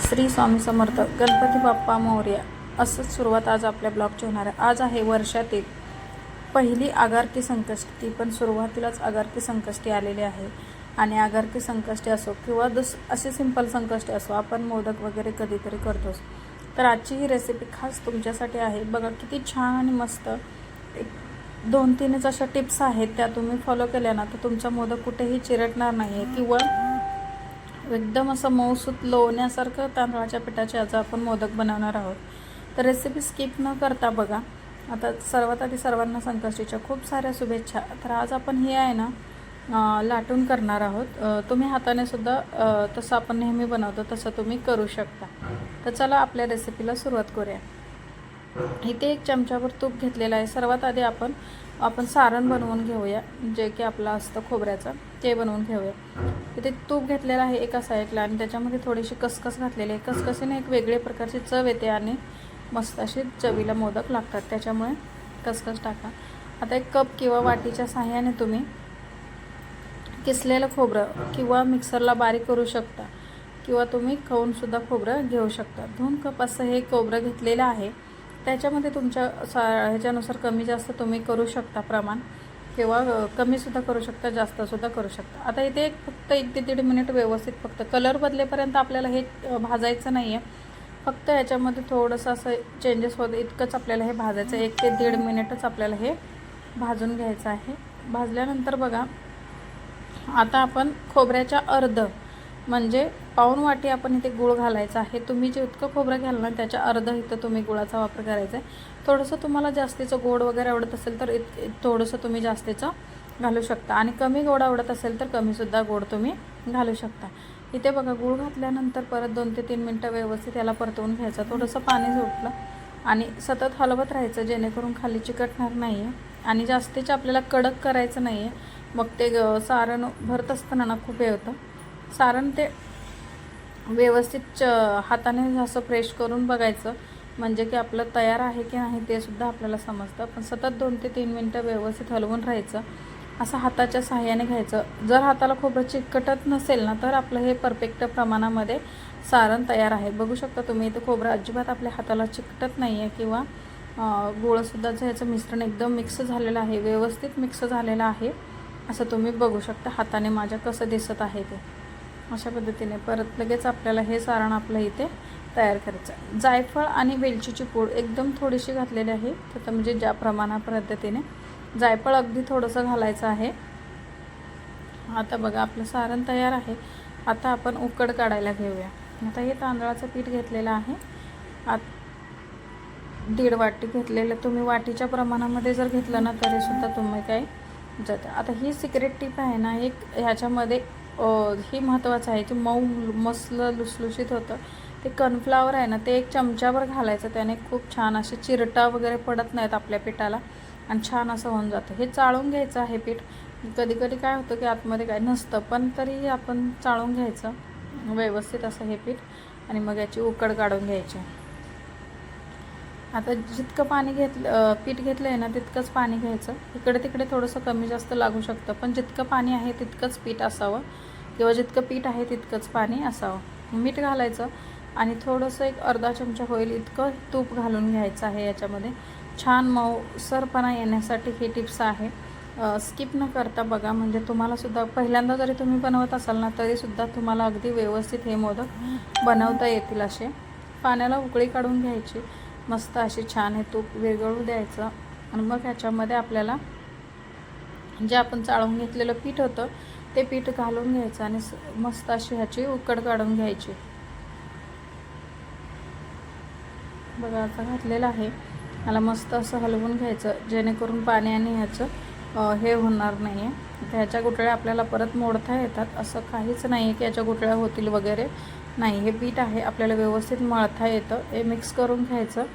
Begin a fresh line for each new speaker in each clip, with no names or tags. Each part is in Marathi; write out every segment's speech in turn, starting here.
श्री स्वामी समर्थ गणपती बाप्पा मोरया असंच सुरुवात आज आपल्या ब्लॉगची होणार आहे। आज आहे वर्षातील पहिली आगारकी संकष्टी, पण सुरुवातीलाच आगारकी संकष्टी आलेली आहे। आणि आगारकी संकष्टी असो किंवा असे सिंपल संकष्टी असो, आपण मोदक वगैरे कधीतरी करतोच। तर आजची ही रेसिपी खास तुमच्यासाठी आहे। बघा किती छान आणि मस्त एक 2-3च अशा टिप्स आहेत, त्या तुम्ही फॉलो केल्या ना तर तुमचा मोदक कुठेही चिरटणार नाही किंवा एकदम असं मऊसूत लोण्यासारखं तांदळाच्या पिठाचे आज आपण मोदक बनवणार आहोत। तर रेसिपी स्किप न करता बघा। आता सर्वात आधी सर्वांना संकष्टीच्या खूप साऱ्या शुभेच्छा। तर आज आपण हे आहे ना लाटून करणार आहोत। तुम्ही हाताने सुद्धा तसं आपण नेहमी बनवतो तसं तुम्ही करू शकता। तर चला आपल्या रेसिपीला सुरुवात करूया। इथे 1 चमचाभर तूप घेतलेलं आहे। सर्वात आधी आपण सारण बनवून घेऊया, जे की आपलं असतं खोबऱ्याचं, ते बनवून घेऊया। इथे तूप घेतलेलं आहे एका साईडला आणि त्याच्यामध्ये थोडीशी कसकस घातलेली आहे। कसकसीने एक वेगळे प्रकारची चव येते आणि मस्त अशी चवीला मोदक लागतात, त्याच्यामुळे कसकस टाका। आता 1 कप किंवा वाटीच्या सहाय्याने तुम्ही किसलेलं खोबरं किंवा मिक्सरला बारीक करू शकता किंवा तुम्ही खाऊन सुद्धा खोबरं घेऊ शकता। 2 कप असं हे खोबरं घेतलेलं आहे। त्याच्यामध्ये तुमच्या ह्याच्यानुसार कमी जास्त तुम्ही करू शकता प्रमाण, किंवा कमी सुद्धा करू शकता, जास्त सुद्धा करू शकता। आता इथे फक्त 1 ते 1.5 मिनिट व्यवस्थित फक्त कलर बदलेपर्यंत आपल्याला हे भाजायचं नाही आहे। फक्त ह्याच्यामध्ये थोडंसं असं चेंजेस होतं इतकंच आपल्याला हे भाजायचं आहे। 1 ते 1.5 मिनिटच आपल्याला हे भाजून घ्यायचं आहे। भाजल्यानंतर बघा, आता आपण खोबऱ्याच्या अर्ध म्हणजे पाऊण वाटी आपण इथे गूळ घालायचा आहे। तुम्ही जे इतकं खोबरं घ्याल ना त्याच्या अर्ध इथं तुम्ही गुळाचा वापर करायचा आहे। थोडंसं तुम्हाला जास्तीचं गोड वगैरे आवडत असेल तर थोडंसं तुम्ही जास्तीचं घालू शकता, आणि कमी गोड आवडत असेल तर कमीसुद्धा गोड तुम्ही घालू शकता। इथे बघा, गूळ घातल्यानंतर परत 2 ते 3 मिनटं व्यवस्थित याला परतवून घ्यायचं। थोडंसं पाणी सुटलं आणि सतत हलवत राहायचं, जेणेकरून खाली चिकटणार नाही आहे आणि जास्तीचं आपल्याला कडक करायचं नाही आहे। मग ते सारण भरत असताना ना खूप हे होतं। सारण ते व्यवस्थित हाताने असं प्रेस करून बघायचं, म्हणजे की आपलं तयार आहे की नाही ते सुद्धा आपल्याला समजतं। पण सतत 2 ते 3 मिनटं व्यवस्थित हलवून राहायचं, असं हाताच्या सहाय्याने घ्यायचं। जर हाताला खोबरं चिकटत नसेल ना तर आपलं हे परफेक्ट प्रमाणामध्ये सारण तयार आहे। बघू शकता तुम्ही, इथे खोबरं अजिबात आपल्या हाताला चिकटत नाही आहे किंवा गुळसुद्धा ह्याचं मिश्रण एकदम मिक्स झालेलं आहे, व्यवस्थित मिक्स झालेलं आहे, असं तुम्ही बघू शकता हाताने माझ्या कसं दिसत आहे ते। अशा पद्धतीने परत लगेच आपल्याला हे सारण आपलं इथे तयार करायचं। जायफळ आणि वेलचीची पूड एकदम थोडीशी घातलेली आहे, तर म्हणजे ज्या पद्धतीने जायफळ अगदी थोडंसं घालायचं आहे। आता बघा, आपलं सारण तयार आहे। आता आपण उकड काढायला घेऊया। आता हे तांदळाचं पीठ घेतलेलं आहे, 1.5 वाटी घेतलेलं। तुम्ही वाटीच्या प्रमाणामध्ये जर घेतलं ना तरी सुद्धा तुम्ही काय जातं। आता ही सिक्रेट टिप आहे ना, एक ह्याच्यामध्ये ही महत्त्वाचं आहे की मऊ मसलं लुसलुशीत होतं ते कॉर्नफ्लॉवर आहे ना, ते 1 चमचाभर घालायचं। त्याने खूप छान असे चिरटा वगैरे पडत नाहीत आपल्या पिठाला आणि छान असं होऊन जातं। हे चाळून घ्यायचं आहे पीठ। कधी कधी काय होतं की आतमध्ये काय नसतं, पण तरीही आपण चाळून घ्यायचं व्यवस्थित असं हे पीठ, आणि मग याची उकड काढून घ्यायची। आता जितकं पाणी पीठ घेतलं आहे ना तितकंच पाणी घ्यायचं। इकडे तिकडे थोडंसं कमी जास्त लागू शकतं, पण जितकं पाणी आहे तितकंच पीठ असावं, किंवा जितकं पीठ आहे तितकंच पाणी असावं। मीठ घालायचं आणि थोडंसं 1 अर्धा चमचा होईल इतकं तूप घालून घ्यायचं आहे याच्यामध्ये। छान मऊसरपणा येण्यासाठी ही टिप्स आहे, स्किप न करता बघा। म्हणजे तुम्हालासुद्धा पहिल्यांदा जरी तुम्ही बनवत असाल ना तरीसुद्धा तुम्हाला अगदी व्यवस्थित हे मोदक बनवता येतील। असे पाण्याला उकळी काढून घ्यायची, मस्त अशी छान हे तूप विरघळू द्यायचं, आणि मग ह्याच्यामध्ये आपल्याला जे आपण चाळून घेतलेलं पीठ होतं ते पीठ घालून घ्यायचं आणि मस्त अशी ह्याची उकड काढून घ्यायची। बघा, आता घातलेलं आहे, मला मस्त असं हलवून घ्यायचं, जेणेकरून पाण्याने ह्याचं हे होणार नाही आहे। ह्याच्या गुठळ्या आपल्याला परत मोडता येतात, असं काहीच नाही आहे की ह्याच्या गुठळ्या होतील वगैरे नाही। हे पीठ आहे, आपल्याला व्यवस्थित मळता येतं। हे मिक्स करून घ्यायचं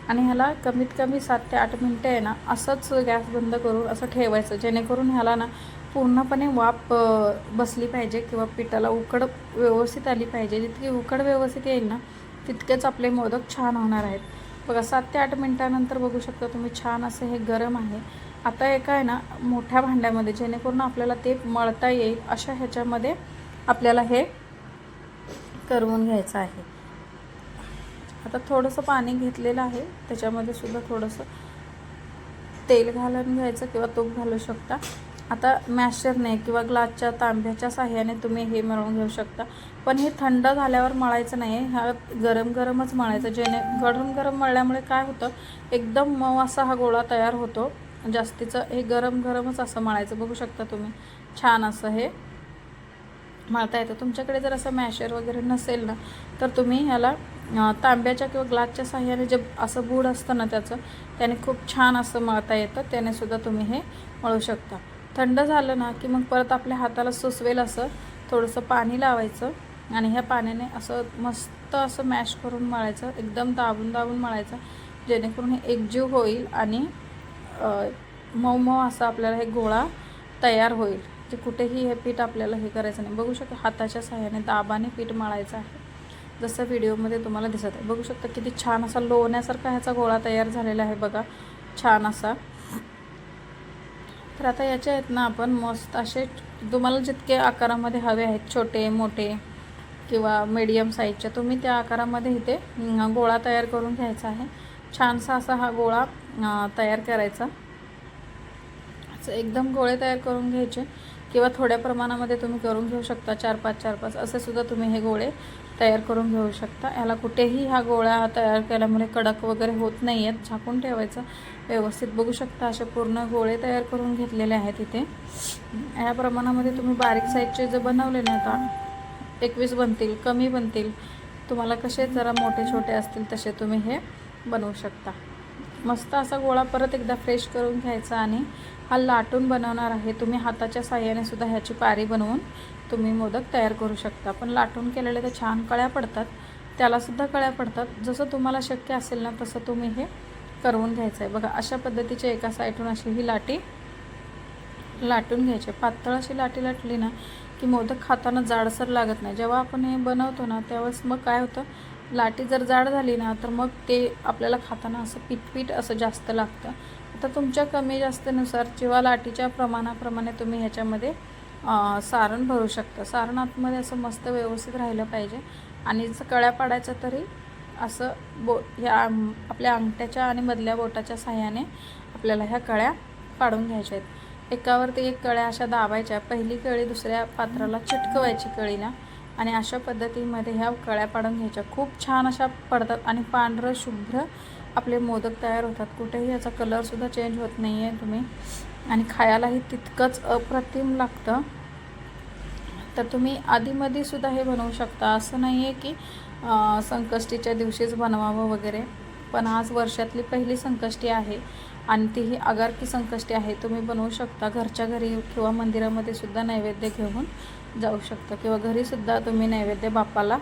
आणि ह्याला कमीत कमी 7 ते 8 मिनटं आहे ना असंच गॅस बंद करून असं ठेवायचं, जेणेकरून ह्याला ना पूर्णपणे वाफ बसली पाहिजे किंवा पिठाला उकड व्यवस्थित आली पाहिजे। जितकी उकड व्यवस्थित येईल ना तितकेच आपले मोदक छान होणार आहेत। बघा, 7 ते 8 मिनटानंतर बघू शकता तुम्ही, छान असं हे गरम आहे। आता एका आहे ना मोठ्या भांड्यामध्ये, जेणेकरून आपल्याला ते मळता येईल अशा ह्याच्यामध्ये आपल्याला हे करून घ्यायचं आहे। आता थोडंसं पाणी घेतलेलं आहे, त्याच्यामध्ये सुद्धा थोडंसं तेल घालून घ्यायचं किंवा तूप घालू शकता. आता मॅशरने किंवा ग्लासच्या तांब्याच्या साह्याने तुम्ही हे मळून घेऊ शकता, पण हे थंड झाल्यावर मळायचं नाही, हा गरम गरमच मळायचं. गरम गरम मळल्यामुळे काय होतं, एकदम मऊ असा हा गोळा तयार होतो. जास्तीचं हे गरम गरमच असं मळायचं. बघू शकता तुम्ही, छान असं हे मळता येतं. तुमच्याकडे जर असं मॅशर वगैरे नसेल ना, तर तुम्ही ह्याला तांब्याच्या किंवा ग्लासच्या साह्याने जे असं बूड असतं ना त्याचं, त्याने खूप छान असं मळता येतं. त्याने सुद्धा तुम्ही हे मळू शकता. थंड झालं ना की मग परत आपल्या हाताला सुचवेल असं थोडंसं पाणी लावायचं आणि ह्या पाण्याने असं मस्त असं मॅश करून मळायचं, एकदम दाबून दाबून मळायचं, जेणेकरून हे एकजीव होईल आणि मऊ मऊ असं आपल्याला हे गोळा तयार होईल. जे कुठेही हे पीठ आपल्याला हे करायचं नाही. बघू शकता हाताच्या साह्याने दाबाने पीठ मळायचं आहे, जसं व्हिडिओमध्ये तुम्हाला दिसत आहे. बघू शकता किती छान असा लोण्यासारखा ह्याचा गोळा तयार झालेला आहे बघा, छान असा. तर आता याच्या आहेत ना आपण मस्त असे तुम्हाला जितके आकारामध्ये हवे आहेत, छोटे मोठे किंवा मीडियम साईजच्या, तुम्ही त्या आकारामध्ये इथे गोळा तयार करून घ्यायचा आहे. छानसा असा हा गोळा तयार करायचा. असं एकदम गोळे तयार करून घ्यायचे किंवा थोड्या प्रमाणामध्ये तुम्ही करून घेऊ शकता. 4-5 असे सुद्धा तुम्ही हे गोळे तयार करून घेऊ शकता. याला कुठेही हा गोळा तयार केल्यामुळे कडक वगैरे होत नाही आहेत. झाकून ठेवायचं व्यवस्थित. बघू शकता असे पूर्ण गोळे तयार करून घेतलेले आहेत इथे. या प्रमाणामध्ये तुम्ही बारीक साईजचे जे बनवले ना, आता 21 बनतील, कमी बनतील, तुम्हाला कसे जरा मोठे छोटे असतील तसे तुम्ही हे बनवू शकता. मस्त असा गोळा परत एकदा फ्रेश करून घ्यायचा आणि हा लाटून बनवणार आहे. तुम्ही हाताच्या साह्याने सुद्धा ह्याची पारी बनवून तुम्ही मोदक तयार करू शकता. पण लाटून केलेले तर छान कळ्या पडतात, त्यालासुद्धा कळ्या पडतात. जसं तुम्हाला शक्य असेल ना तसं तुम्ही हे करून घ्यायचं आहे. बघा अशा पद्धतीचे एका साईडून अशी ही लाटी लाटून घ्यायची. पातळ अशी लाटी लाटली ना की मोदक खाताना जाडसर लागत नाही. जेव्हा आपण हे बनवतो ना त्यावेळेस मग काय होतं, लाटी जर जाड झाली ना तर मग ते आपल्याला खाताना असं पीठ असं जास्त लागतं. आता तुमच्या कमी जास्तीनुसार किंवा लाटीच्या प्रमाणाप्रमाणे तुम्ही ह्याच्यामध्ये सारण भरू शकता. सारण आतमध्ये असं मस्त व्यवस्थित राहिलं पाहिजे. आणि जर कळ्या पाडायचं तरी असं ह्या आपल्या अंगठ्याच्या आणि मधल्या बोटाच्या साह्याने आपल्याला ह्या कळ्या पाडून घ्यायच्या आहेत. एकावरती एक कळ्या अशा दाबायच्या. पहिली कळी दुसऱ्या पात्राला चिटकवायची कळीला आणि अशा पद्धतीमध्ये ह्या कळ्या पाडून घ्यायच्या. खूप छान अशा पडतात आणि पांढरं शुभ्र आपले मोदक तयार होतात. कुठेही याचा कलरसुद्धा चेंज होत नाही आहे तुम्ही, आणि खायलाही तितकंच अप्रतिम लागतं. तर तुम्ही आधीमध्येसुद्धा हे बनवू शकता. असं नाही आहे की संकष्टीच्या दिवशीच बनवावं वगैरे, पण आज वर्षातली पहिली संकष्टी आहे आणि तीही आगारकी संकष्टी आहे. तुम्ही बनवू शकता घरच्या घरी किंवा मंदिरामध्ये सुद्धा नैवेद्य घेऊन जाऊ शकता किंवा घरीसुद्धा तुम्ही नैवेद्य बाप्पाला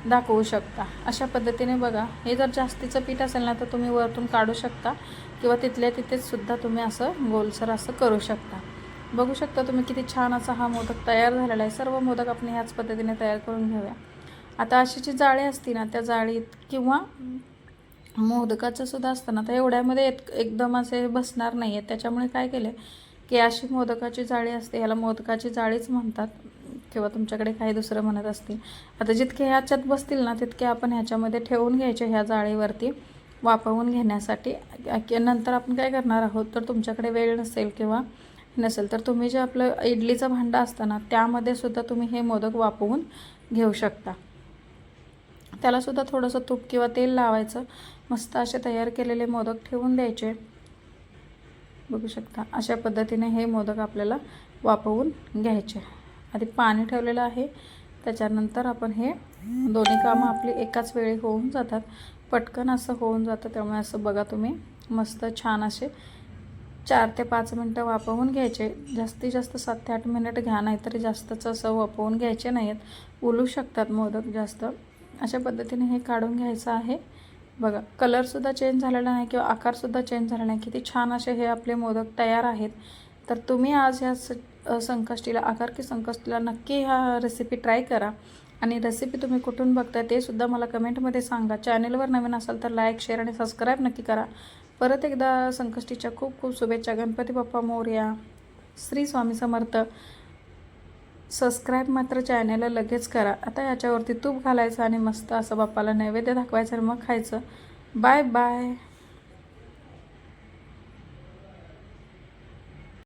दाखवू शकता. अशा पद्धतीने बघा, हे जर जास्तीचं पीठ असेल ना तर तुम्ही वरतून काढू शकता किंवा तिथल्या तिथेच सुद्धा तुम्ही असं गोलसर असं करू शकता. बघू शकता तुम्ही किती छान असा हा मोदक तयार झालेला आहे. सर्व मोदक आपण ह्याच पद्धतीने तयार करून घेऊया. आता अशी जी जाळी असते ना त्या जाळीत किंवा मोदकाचं सुद्धा असतं ना, तर एवढ्यामध्ये एकदम असे बसणार नाही आहे. त्याच्यामुळे काय केलं की अशी मोदकाची जाळी असते, ह्याला मोदकाची जाळीच म्हणतात किंवा तुमच्याकडे काही दुसरं म्हणत असतील. आता जितके ह्याच्यात बसतील ना तितके आपण ह्याच्यामध्ये ठेवून घ्यायचे ह्या जाळीवरती वाफवून घेण्यासाठी. नंतर आपण काय करणार आहोत, तर तुमच्याकडे वेळ नसेल किंवा नसेल तर तुम्ही जे आपलं इडलीचं भांडं असतं ना त्यामध्ये सुद्धा तुम्ही हे मोदक वाफवून घेऊ शकता. त्यालासुद्धा थोडंसं तूप किंवा तेल लावायचं. मस्त असे तयार केलेले मोदक ठेवून द्यायचे. बघू शकता अशा पद्धतीने हे मोदक आपल्याला वाफवून घ्यायचे. आधी पाणी ठेवलेलं आहे, त्याच्यानंतर आपण हे दोन्ही कामं आपली एकाच वेळी होऊन जातात, पटकन असं होऊन जातं. त्यामुळे असं बघा तुम्ही मस्त छान असे 4 ते 5 मिनटं वाफवून घ्यायचे. जास्तीत जास्त 7 ते 8 मिनिट घ्या, नाहीतरी जास्तच असं वाफवून घ्यायचे नाहीत, उलू शकतात मोदक जास्त. अशा पद्धतीने हे काढून घ्यायचं आहे. बघा कलरसुद्धा चेंज झालेला नाही किंवा आकारसुद्धा चेंज झाला नाही. किती छान असे हे आपले मोदक तयार आहेत. तर तुम्ही आज ह्या संकष्टीला आगारकी संकष्टीला नक्की ह्या रेसिपी ट्राय करा. आणि रेसिपी तुम्ही कुठून बघताय ते सुद्धा मला कमेंटमध्ये सांगा. चॅनलवर नवीन असाल तर लाईक, शेअर आणि सबस्क्राईब नक्की करा. परत एकदा संकष्टीच्या खूप खूप शुभेच्छा. गणपती बाप्पा मोरया. श्री स्वामी समर्थ. सबस्क्राईब मात्र चॅनलला लगेच करा. आता याच्यावरती तूप घालायचं आणि मस्त असं बाप्पाला नैवेद्य दाखवायचं आणि मग खायचं. Bye bye.